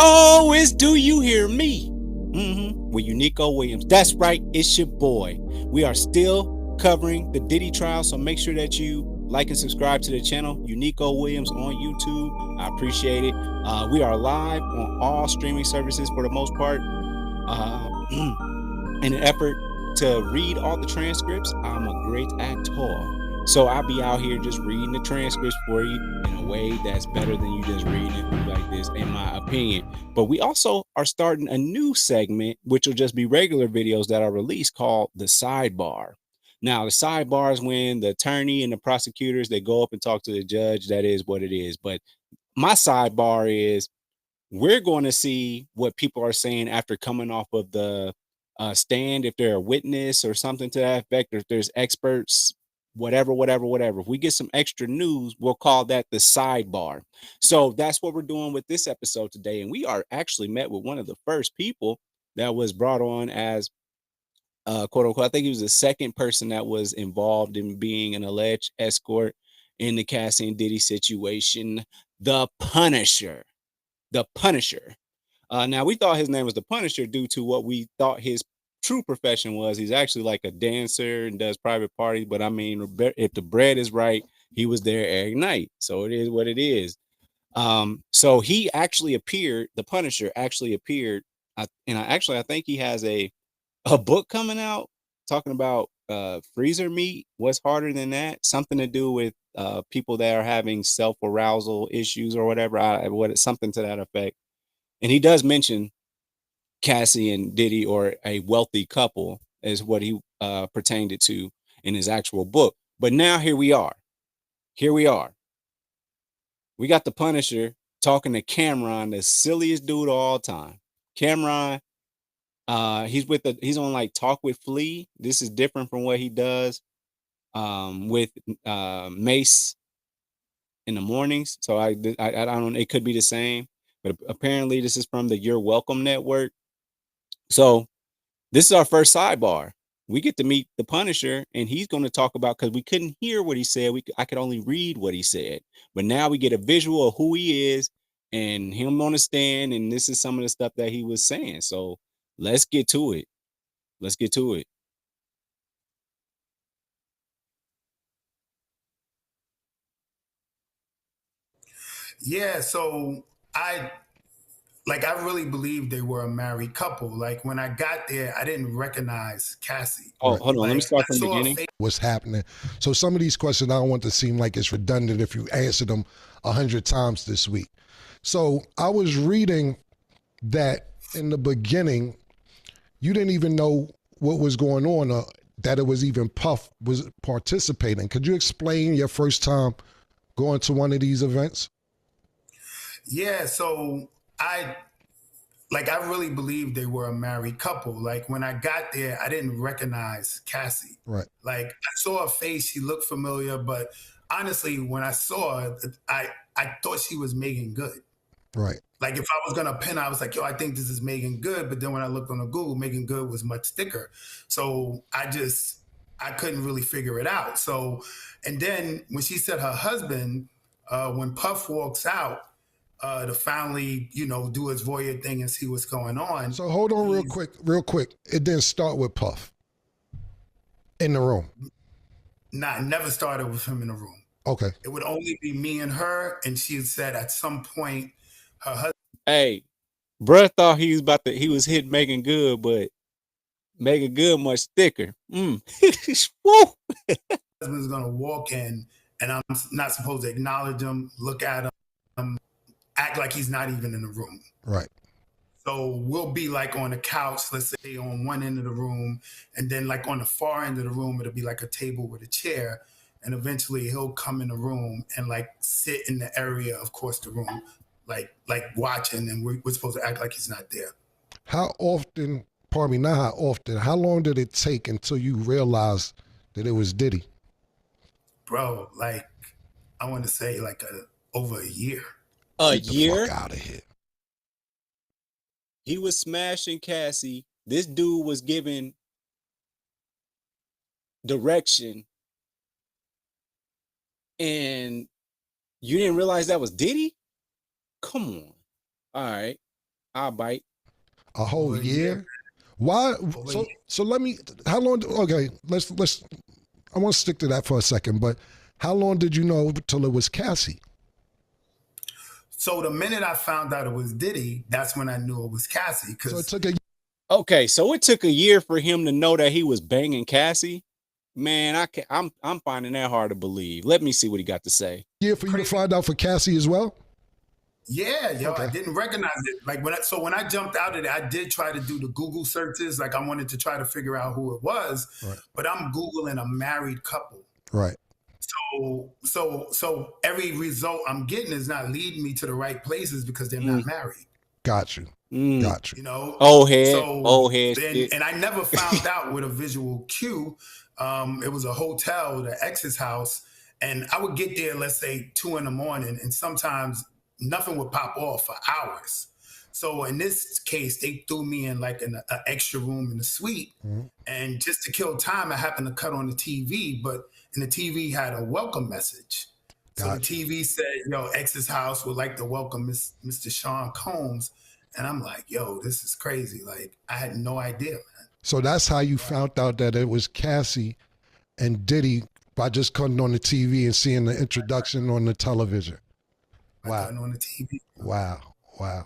Oh, it's Do You Hear Me? With Unico Williams. That's right, it's your boy. We are still covering the Diddy trial, so make sure that you like and subscribe to the channel, Unico Williams on YouTube. I appreciate it. We are live on all streaming services for the most part. In an effort to read all the transcripts, I'm a great actor. So I'll be out here just reading the transcripts for you in a way that's better than you just reading it through like this, in my opinion. But we also are starting a new segment, which will just be regular videos that are released, called the sidebar. Now, the sidebar is when the attorney and the prosecutors, they go up and talk to the judge. That is what it is. But my sidebar is, we're going to see what people are saying after coming off of the stand, if they're a witness or something to that effect, or if there's experts, whatever. If we get some extra news, we'll call that the sidebar. So that's what we're doing with this episode today. And we are actually met with one of the first people that was brought on as quote unquote, I think he was the second person that was involved in being an alleged escort in the Cassie and Diddy situation, the Punisher. The Punisher. Now, we thought his name was the Punisher due to what we thought his true profession was. He's actually like a dancer and does private parties. But I mean, if the bread is right, he was there every night. So it is what it is. So he actually appeared. The Punisher actually appeared, and I think he has a book coming out talking about freezer meat. What's harder than that? Something to do with people that are having self-arousal issues or whatever. Something to that effect. And he does mention Cassie and Diddy, or a wealthy couple, is what he pertained it to in his actual book. But now here we are. We got the Punisher talking to Cameron, the silliest dude of all time. Cameron, he's on like Talk with Flea. This is different from what he does with Mace in the mornings. So I don't. It could be the same, but apparently this is from the You're Welcome Network. So this is our first sidebar. We get to meet the Punisher, and he's going to talk about, because we couldn't hear what he said. I could only read what he said, but now we get a visual of who he is and him on the stand. And this is some of the stuff that he was saying. So let's get to it. Yeah, so I really believed they were a married couple. Like when I got there, I didn't recognize Cassie. Oh, hold on. Let me start from the I saw beginning. What's happening? So some of these questions, I don't want to seem like it's redundant if you answer them 100 times this week. So I was reading that in the beginning, you didn't even know what was going on, or that it was even Puff was participating. Could you explain your first time going to one of these events? Yeah, so I really believed they were a married couple. Like when I got there, I didn't recognize Cassie. Right. Like I saw her face, she looked familiar, but honestly, when I saw her, I thought she was Megan Good. Right. Like if I was gonna pin, I was like, yo, I think this is Megan Good. But then when I looked on the Google, Megan Good was much thicker. So I couldn't really figure it out. So, and then when she said her husband, when Puff walks out to finally, do his voyeur thing and see what's going on. So hold on real quick. It didn't start with Puff in the room. Nah, it never started with him in the room. Okay. It would only be me and her, and she said at some point her husband. Hey, bruh thought he was hitting Megan Good, but Megan Good much thicker. Woo! Husband's gonna walk in, and I'm not supposed to acknowledge him, look at him, act like he's not even in the room. Right. So we'll be like on the couch, let's say on one end of the room, and then like on the far end of the room, it'll be like a table with a chair. And eventually he'll come in the room and like sit in the area, of course, the room, like watching, and we're supposed to act like he's not there. How often, pardon me, not how often, how long did it take until you realized that it was Diddy? Bro, like I want to say like over a year. Get the fuck out of here. He was smashing Cassie. This dude was giving direction, and you didn't realize that was Diddy? Come on. All right. I'll bite. A whole Over a year, year? Why? over a year. So let me. How long? Okay, let's. I want to stick to that for a second. But how long did you know till it was Cassie? So the minute I found out it was Diddy, that's when I knew it was Cassie. So it Because took a Okay, so it took a year for him to know that he was banging Cassie. Man, I can I'm finding that hard to believe. Let me see what he got to say. year for you to crazy. find out for Cassie as well. Yeah, yo, Okay. I didn't recognize it. Like when I jumped out of it, I did try to do the Google searches. Like I wanted to try to figure out who it was, Right. but I'm Googling a married couple. Right. So every result I'm getting is not leading me to the right places because they're not married. Got you. Mm. Got you. You know, Old head, so old head and, shit. and I never found out with a visual cue. It was a hotel, the ex's house, and I would get there, let's say 2 a.m, and sometimes nothing would pop off for hours. So in this case, they threw me in like an extra room in the suite, and just to kill time, I happened to cut on the TV, but and the TV had a welcome message. So the Gotcha. TV said, "Yo, ex's house would like to welcome Mr. Sean Combs," and I'm like, "Yo, this is crazy!" Like I had no idea, man. So that's how you found out that it was Cassie and Diddy by just cutting on the TV and seeing the introduction on the television. I Wow. got on the TV. Wow. Wow.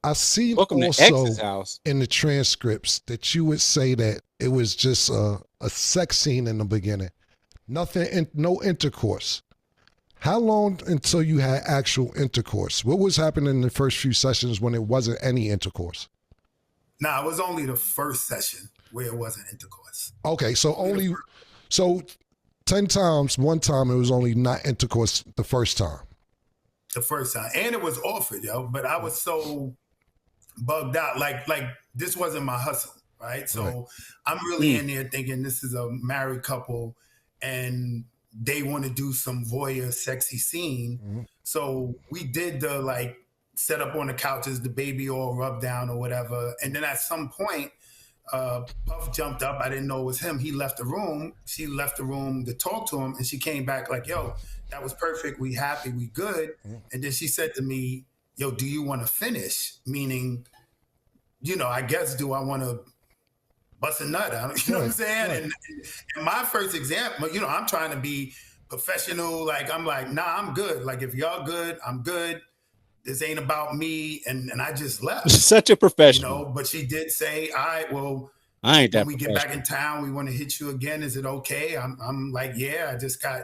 I seen Welcome to also X's house. in the transcripts that you would say that it was just a sex scene in the beginning. Nothing, no intercourse. How long until you had actual intercourse? What was happening in the first few sessions when it wasn't any intercourse? Nah, it was only the first session where it wasn't intercourse. Okay, so 10 times, one time it was only not intercourse the first time. The first time, and it was offered, yo. But I was so bugged out. Like this wasn't my hustle, right? So Right. I'm really in there thinking this is a married couple, and they want to do some voyeur sexy scene. So we did the like set up on the couches, the baby all rubbed down or whatever. And then at some point, Puff jumped up. I didn't know it was him. He left the room. She left the room to talk to him, and she came back like, "Yo, that was perfect. We happy. We good." And then she said to me, "Yo, do you want to finish?" Meaning, I guess, do I want to bust a nut out? You know what I'm saying? Right. And my first example, I'm trying to be professional. Like I'm like, nah, I'm good. Like if y'all good, I'm good. This ain't about me. And I just left. Such a professional. But she did say, "All right, well, I ain't that when we get back in town, we want to hit you again. Is it okay?" I'm like, "Yeah, I just got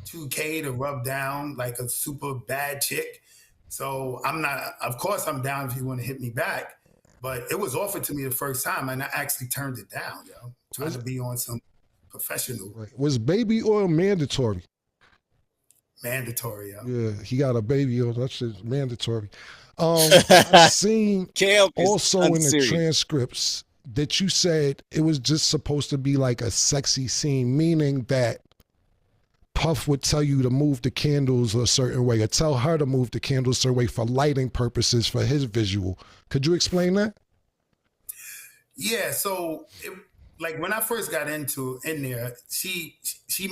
$2K to rub down like a super bad chick. So I'm not, of course I'm down if you want to hit me back." But it was offered to me the first time and I actually turned it down, yo. Trying to be on some professional. Right. Was baby oil mandatory? Mandatory, yo. Yeah, he got a baby oil. That's just mandatory. I've seen Kale is also in the unserious. transcripts that you said it was just supposed to be like a sexy scene, meaning that Puff would tell you to move the candles a certain way or tell her to move the candles a certain way for lighting purposes for his visual. Could you explain that? Yeah, so like when I first got in there, she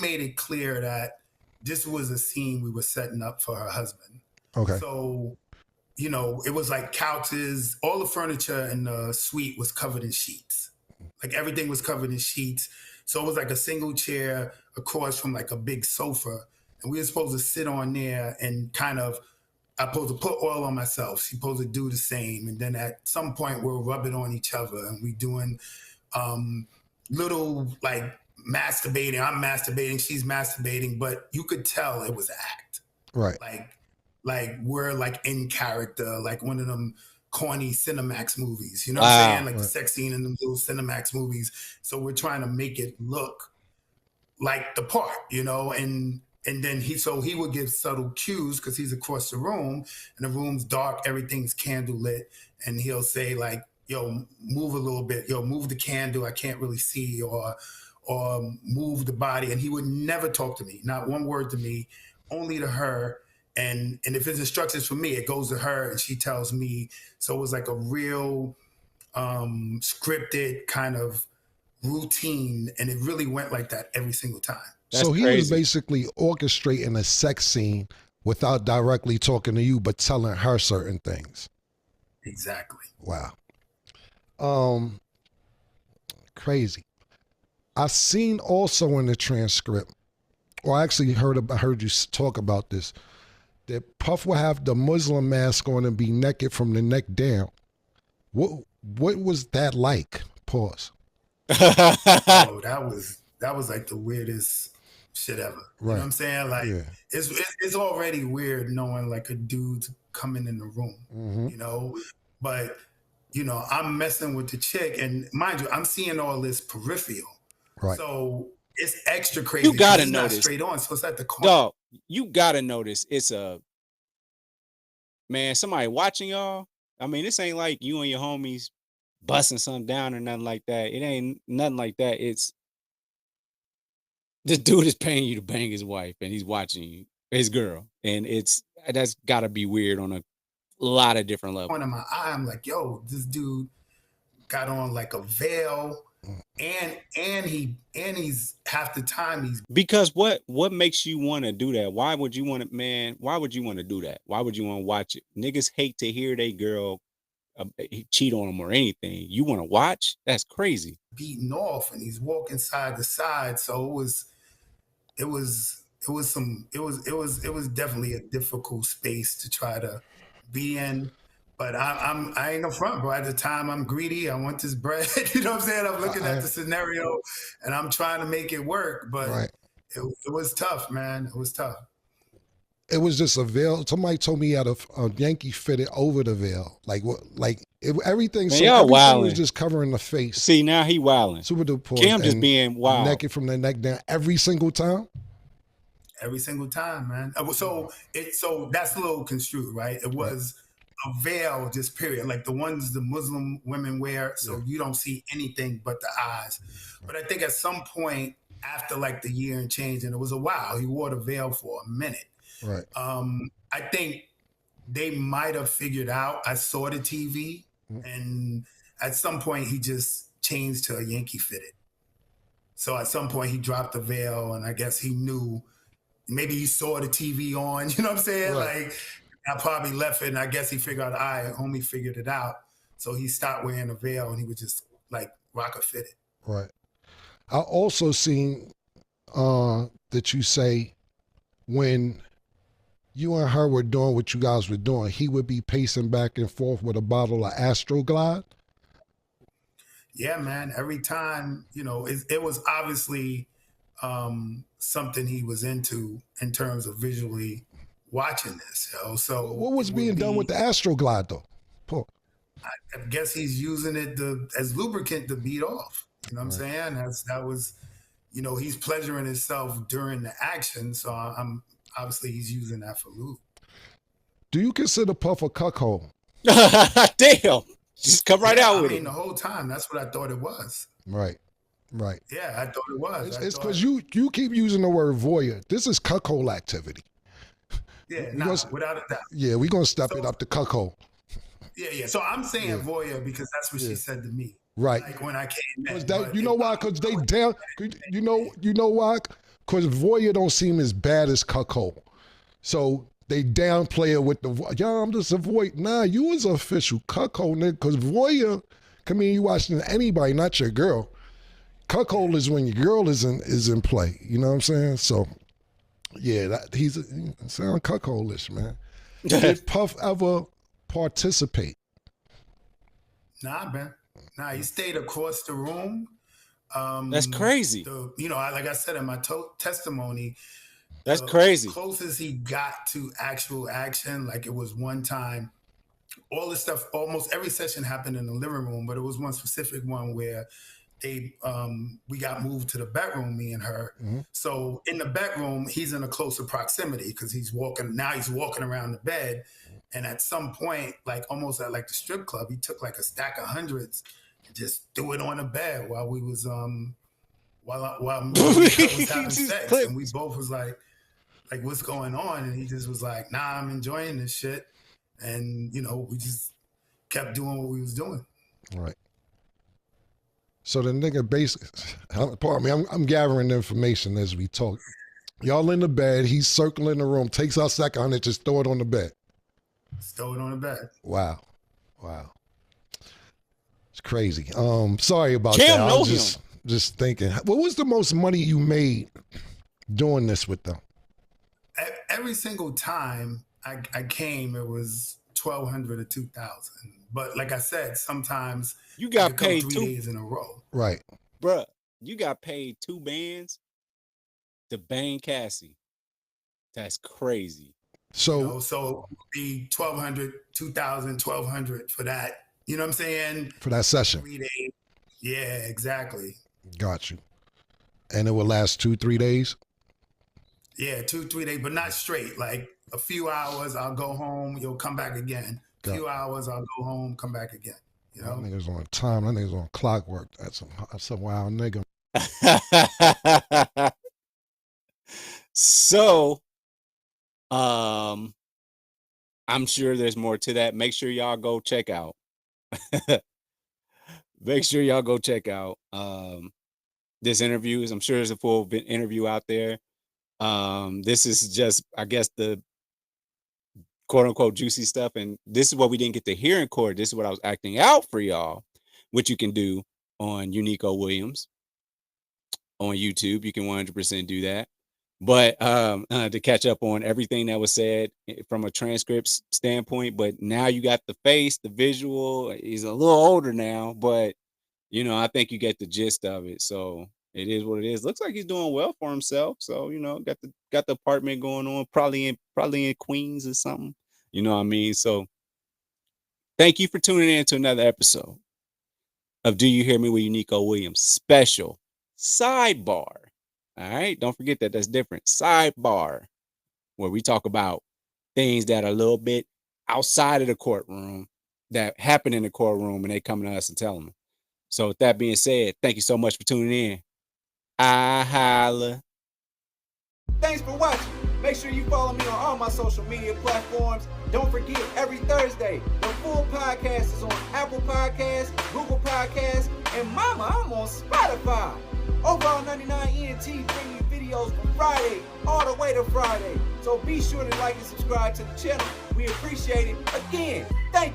made it clear that this was a scene we were setting up for her husband. Okay. So, it was like couches, all the furniture in the suite was covered in sheets. Like everything was covered in sheets. So it was like a single chair across from like a big sofa. And we were supposed to sit on there and I'm supposed to put oil on myself. She's supposed to do the same. And then at some point we'll rub it on each other and we doing little like masturbating. I'm masturbating, she's masturbating, but you could tell it was an act. Right. Like we're like in character, like one of them corny Cinemax movies. You know Wow. what I'm saying? Like the sex scene in them little Cinemax movies. So we're trying to make it look like the part, and then he would give subtle cues because he's across the room and the room's dark, everything's candle lit, and he'll say like, "Yo, move a little bit, yo, move the candle, I can't really see," or move the body. And he would never talk to me, not one word to me, only to her. And if it's instructions for me, it goes to her and she tells me. So it was like a real scripted kind of routine, and it really went like that every single time. That's so he was crazy. basically orchestrating a sex scene without directly talking to you, but telling her certain things. Exactly. Wow. Um, Crazy. I seen also in the transcript, or I actually heard you talk about this, that Puff will have the Muslim mask on and be naked from the neck down. What was that like? Pause. Oh, that was like the weirdest shit ever. You know what Right. I'm saying? Like Yeah. it's already weird knowing like a dude coming in the room, Mm-hmm. you know, but I'm messing with the chick, and mind you, I'm seeing all this peripheral, Right. so it's extra You crazy because gotta it's not notice, straight on, so it's at the corner. dog. You gotta notice it's a man. Somebody watching y'all. I mean, this ain't like you and your homies busting something down or nothing like that. It ain't nothing like that. It's this dude is paying you to bang his wife, and he's watching you, his girl, and that's gotta be weird on a lot of different levels. Corner of my eye, I'm like, yo, this dude got on like a veil, and he's half the time he's Because what makes you want to do that? Why would you want to, man? Why would you want to do that? Why would you want to watch it? Niggas hate to hear they girl cheat on them or anything. You want to watch? That's crazy. beaten off, and he's walking side to side. So it was definitely a difficult space to try to be in. But I ain't no front, bro. At the time, I'm greedy. I want this bread. You know what I'm saying? I'm looking at the scenario, and I'm trying to make it work. But Right. it was tough, man. It was tough. It was just a veil. Somebody told me he had a Yankee fitted over the veil. Like what? Like everything. Man, So y'all everything was wildin'. just covering the face. See, now he wilding. Super duper. Cam just and being wild. naked from the neck down every single time. Every single time, man. So that's a little construed, right? It was a veil, just period. Like the ones the Muslim women wear, so you don't see anything but the eyes. But I think at some point after like the year and change, and it was a while, he wore the veil for a minute. Right. I think they might have figured out. I saw the TV, and at some point he just changed to a Yankee fitted. So at some point he dropped the veil, and I guess he knew. Maybe he saw the TV on. You know what I'm saying? Right. Like I probably left it, and I guess he figured out. Homie figured it out, so he stopped wearing a veil, and he was just like rocker fitted. Right. I also seen that you say when you and her were doing what you guys were doing, he would be pacing back and forth with a bottle of Astroglide. Yeah, man. Every time, it was obviously something he was into in terms of visually watching this. So What was being done with the Astroglide though? Paul. I guess he's using it as lubricant to beat off. You know what I'm saying? That was, he's pleasuring himself during the action. So I'm obviously he's using that for lube. Do you consider Puff a cuckold? Damn. Just come right out with it. The whole time, that's what I thought it was. Right. Right. Yeah, I thought it was. It's because you keep using the word voyeur. This is cuckold activity. Yeah, without a doubt. Yeah, we're gonna step it up to cuckold. Yeah. So I'm saying voyeur because that's what she said to me. Right. Like when I came in. You know why? Because they down. You know why? Because voyeur don't seem as bad as cuckold. So they downplay it with the I'm just a voyeur. Nah, you was an official cuckold, nigga. Because voyeur can mean you watching anybody, not your girl. Cuckold is when your girl is in play. You know what I'm saying? So yeah, he's sound cuckoldish, man. Did Puff ever participate? Nah, man. Nah, he stayed across the room. That's crazy. Like I said in my testimony, that's crazy. Closest he got to actual action, like it was one time. All this stuff, almost every session happened in the living room, but it was one specific one where we got moved to the bedroom, me and her. Mm-hmm. So in the bedroom, he's in a closer proximity because he's walking around the bed. And at some point, like almost at like the strip club, he took like a stack of hundreds and just threw it on the bed while we was while we was having sex. And we both was like, what's going on? And he just was like, nah, I'm enjoying this shit. And, we just kept doing what we was doing. Right. So the nigga basically, pardon me, I'm gathering information as we talk. Y'all in the bed, he's circling the room, takes out stack of hundred, just throw it on the bed. Throw it on the bed. Wow. Wow. It's crazy. Sorry about Cam that. I know was just thinking. What was the most money you made doing this with them? Every single time I came, it was 1,200 or 2,000. But like I said, sometimes You I got could come paid 3 two, days in a row. Right. bruh. You got paid 2 bands to bang Cassie. That's crazy. So So it would be 1,200, 2,000, 1,200 for that. You know what I'm saying? for that session. 3 days. Yeah, exactly. Got you. And it will last 2-3 days? Yeah, 2-3 days, but not straight. Like a few hours, I'll go home, you'll come back again. A few hours, I'll go home, come back again. You know? That nigga's on time. That nigga's on clockwork. That's a wild nigga. So, I'm sure there's more to that. Make sure y'all go check out. Make sure y'all go check out this interview. I'm sure there's a full interview out there. This is just, I guess, the quote unquote juicy stuff. And this is what we didn't get to hear in court. This is what I was acting out for y'all, which you can do on Unico Williams on YouTube. You can 100% do that. But to catch up on everything that was said from a transcript standpoint, but now you got the face, the visual. He's a little older now, but you know, I think you get the gist of it. So it is what it is. Looks like he's doing well for himself. So, you know, got the apartment going on, probably in Queens or something. You know what I mean? So thank you for tuning in to another episode of Do You Hear Me with Unico Williams special sidebar. All right. Don't forget that that's different. Sidebar, where we talk about things that are a little bit outside of the courtroom that happen in the courtroom and they come to us and tell them. So with that being said, thank you so much for tuning in. I holla. Thanks for watching. Make sure you follow me on all my social media platforms. Don't forget, every Thursday, the full podcast is on Apple Podcasts, Google Podcasts, and mama, I'm on Spotify. Overall 99 ENT bringing you videos from Friday all the way to Friday. So be sure to like and subscribe to the channel. We appreciate it. Again, thank you.